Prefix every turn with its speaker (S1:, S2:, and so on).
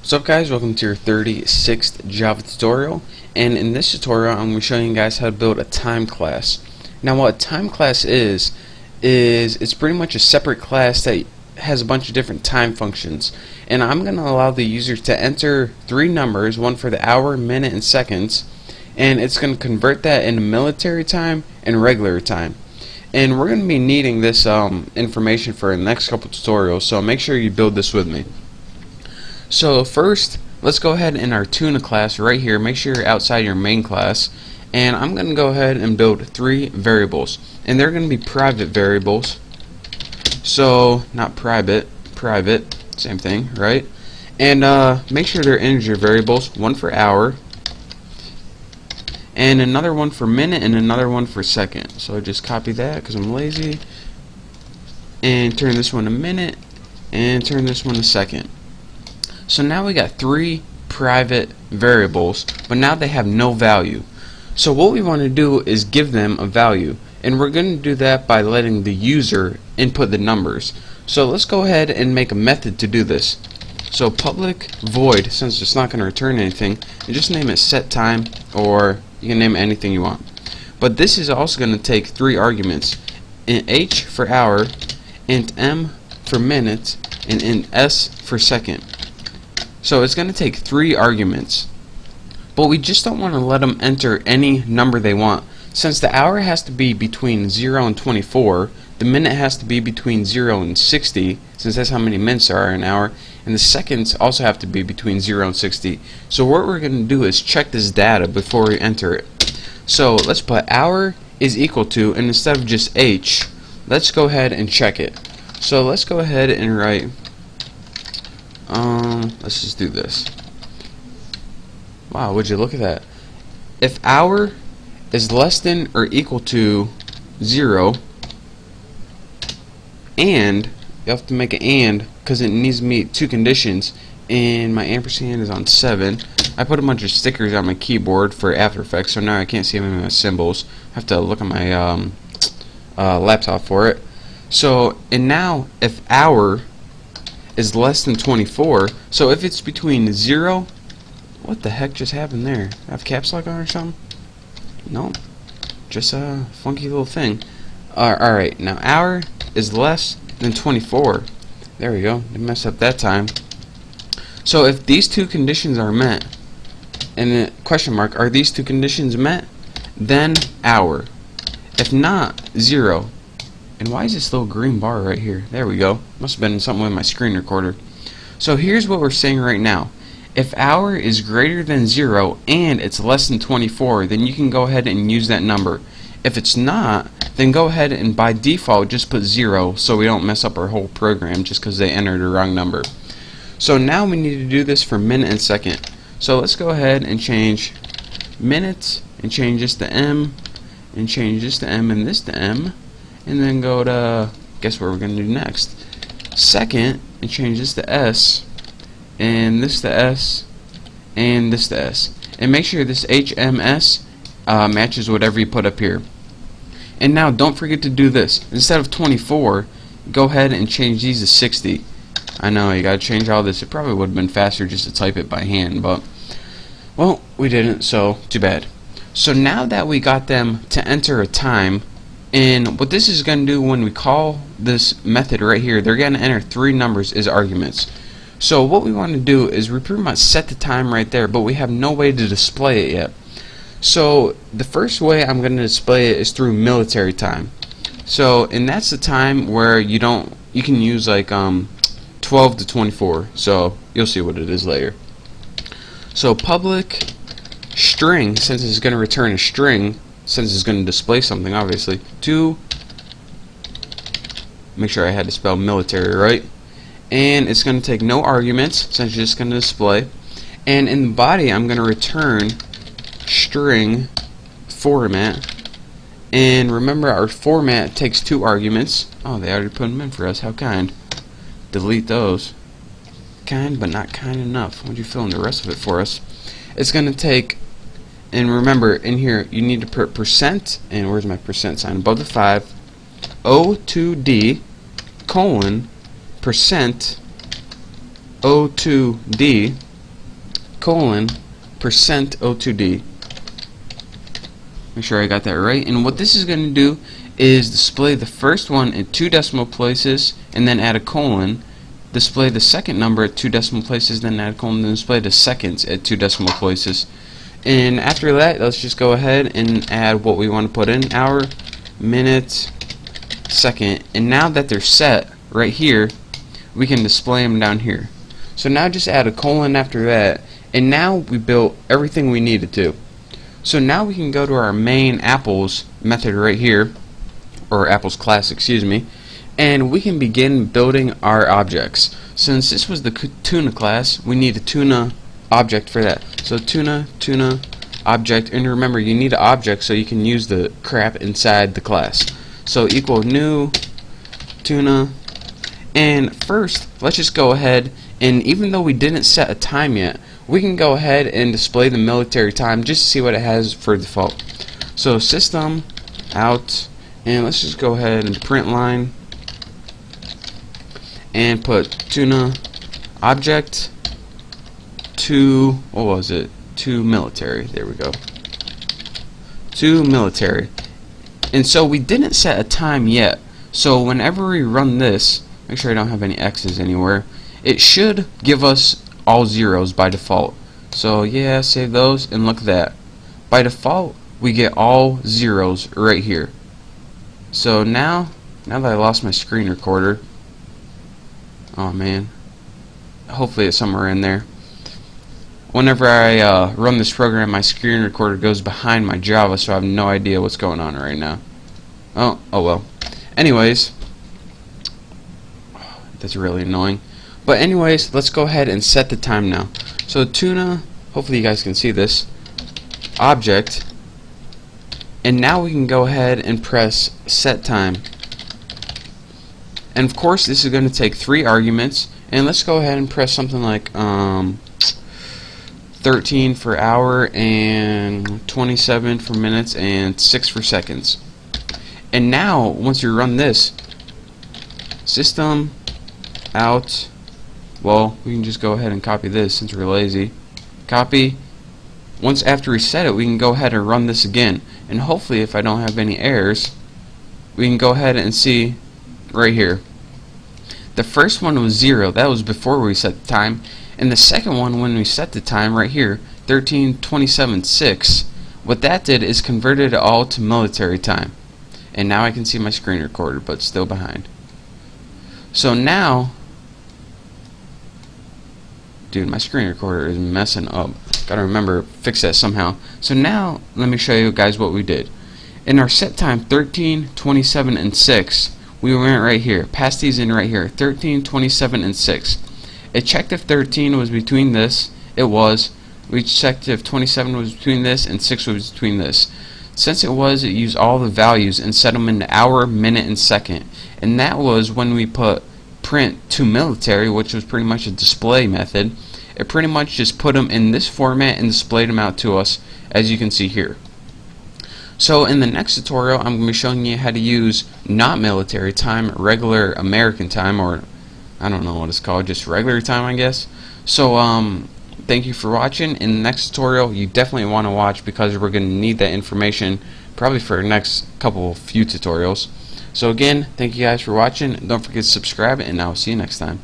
S1: What's up guys, welcome to your 36th Java tutorial, and in this tutorial I'm going to be showing you guys how to build a time class. Now what a time class is it's pretty much a separate class that has a bunch of different time functions, and I'm going to allow the user to enter three numbers, one for the hour, minute, and seconds, and it's going to convert that into military time and regular time. And we're going to be needing this information for the next couple tutorials, so make sure you build this with me. So first, let's go ahead in our tuna class right here. Make sure you're outside your main class, and I'm going to go ahead and build three variables, and they're going to be private variables. So not private, same thing, right? And make sure they're integer variables, one for hour, and another one for minute, and another one for second. So just copy that because I'm lazy, and turn this one to minute, and turn this one to second. So now we got three private variables, but now they have no value. So what we want to do is give them a value, and we're going to do that by letting the user input the numbers. So let's go ahead and make a method to do this. So public void, since it's not going to return anything, and just name it set time, or you can name it anything you want. But this is also going to take three arguments: int h for hour, int m for minute, and int s for second. So it's going to take three arguments, but we just don't want to let them enter any number they want. Since the hour has to be between 0 and 24, the minute has to be between 0 and 60, since that's how many minutes there are in an hour, and the seconds also have to be between 0 and 60. So what we're going to do is check this data before we enter it. So let's put hour is equal to, and instead of just h, let's go ahead and check it. So let's go ahead and write, let's just do this. Wow, would you look at that? If hour is less than or equal to 0, and you have to make an and because it needs to meet two conditions, and my ampersand is on 7. I put a bunch of stickers on my keyboard for After Effects, so now I can't see any of my symbols. I have to look at my laptop for it. So, and now if hour is less than 24, so if it's between 0, what the heck just happened there? I have caps lock on or something? No, just a funky little thing. Alright, now hour is less than 24. There we go, didn't mess up that time. So if these two conditions are met, and the question mark, are these two conditions met? Then hour. If not, 0. And why is this little green bar right here? There we go. Must have been something with my screen recorder. So here's what we're saying right now. If hour is greater than 0 and it's less than 24, then you can go ahead and use that number. If it's not, then go ahead and by default just put 0 so we don't mess up our whole program just because they entered the wrong number. So now we need to do this for minute and second. So let's go ahead and change minutes and change this to m, and change this to m and this to m. And then go to, guess what we're going to do next? Second, and change this to S, and this to S, and this to S. And make sure this HMS matches whatever you put up here. And now don't forget to do this. Instead of 24, go ahead and change these to 60. I know, you got to change all this. It probably would have been faster just to type it by hand, but, well, we didn't, so too bad. So now that we got them to enter a time, and what this is going to do when we call this method right here, they're going to enter three numbers as arguments. So what we want to do is we pretty much set the time right there, but we have no way to display it yet. So the first way I'm going to display it is through military time. So, and that's the time where you can use like 12 to 24. So you'll see what it is later. So public string, since it's going to return a string, since it's going to display something, obviously, to, make sure I had to spell military right, and it's going to take no arguments since it's just going to display, and in the body I'm going to return string format, and remember our format takes two arguments. Oh, they already put them in for us, how kind. Delete those. Kind but not kind enough. Why don't you fill in the rest of it for us? It's going to take, and remember, in here, you need to put percent, and where's my percent sign? Above the 5, O2D, colon, percent, O2D, colon %O2D. Make sure I got that right. And what this is going to do is display the first one in 2 decimal places and then add a colon, display the second number at 2 decimal places, then add a colon, then display the seconds at 2 decimal places. And after that, let's just go ahead and add what we want to put in: hour, minute, second. And now that they're set right here, we can display them down here. So now just add a colon after that, and now we built everything we needed to. So now we can go to our main apples method right here, or apples class, excuse me, and we can begin building our objects. Since this was the tuna class, we need a tuna object for that. So tuna object, and remember, you need an object so you can use the crap inside the class. So equal new tuna, and first let's just go ahead, and even though we didn't set a time yet, we can go ahead and display the military time just to see what it has for default. So system out, and let's just go ahead and print line and put tuna object to, what was it, to military. There we go, to military. And so we didn't set a time yet, so whenever we run this, make sure I don't have any X's anywhere, it should give us all zeros by default. So yeah, save those, and look at that. By default, we get all zeros right here. So now that I lost my screen recorder, oh man, hopefully it's somewhere in there. Whenever I run this program, my screen recorder goes behind my Java, so I have no idea what's going on right now. Oh well. Anyways, that's really annoying. But anyways, let's go ahead and set the time now. So tuna, hopefully you guys can see this, object, and now we can go ahead and press set time. And of course this is going to take 3 arguments, and let's go ahead and press something like 13 for hour, and 27 for minutes, and 6 for seconds. And now once you run this, system out, well, we can just go ahead and copy this since we're lazy. Copy. Once after we set it, we can go ahead and run this again, and hopefully if I don't have any errors, we can go ahead and see right here. The first one was 0, that was before we set the time, and the second one, when we set the time right here, 13:27:6, what that did is converted it all to military time. And now I can see my screen recorder, but still behind. So now, dude, my screen recorder is messing up. Gotta remember, fix that somehow. So now, let me show you guys what we did. In our set time 13:27:6, we went right here, passed these in right here, 13:27:6. It checked if 13 was between this, it was. We checked if 27 was between this, and 6 was between this. Since it was, it used all the values and set them into hour, minute, and second. And that was when we put print to military, which was pretty much a display method. It pretty much just put them in this format and displayed them out to us, as you can see here. So in the next tutorial, I'm going to be showing you how to use not military time, regular American time, or I don't know what it's called, just regular time, I guess. So thank you for watching. In the next tutorial, you definitely want to watch, because we're going to need that information probably for the next few tutorials. So again, thank you guys for watching. Don't forget to subscribe, and I'll see you next time.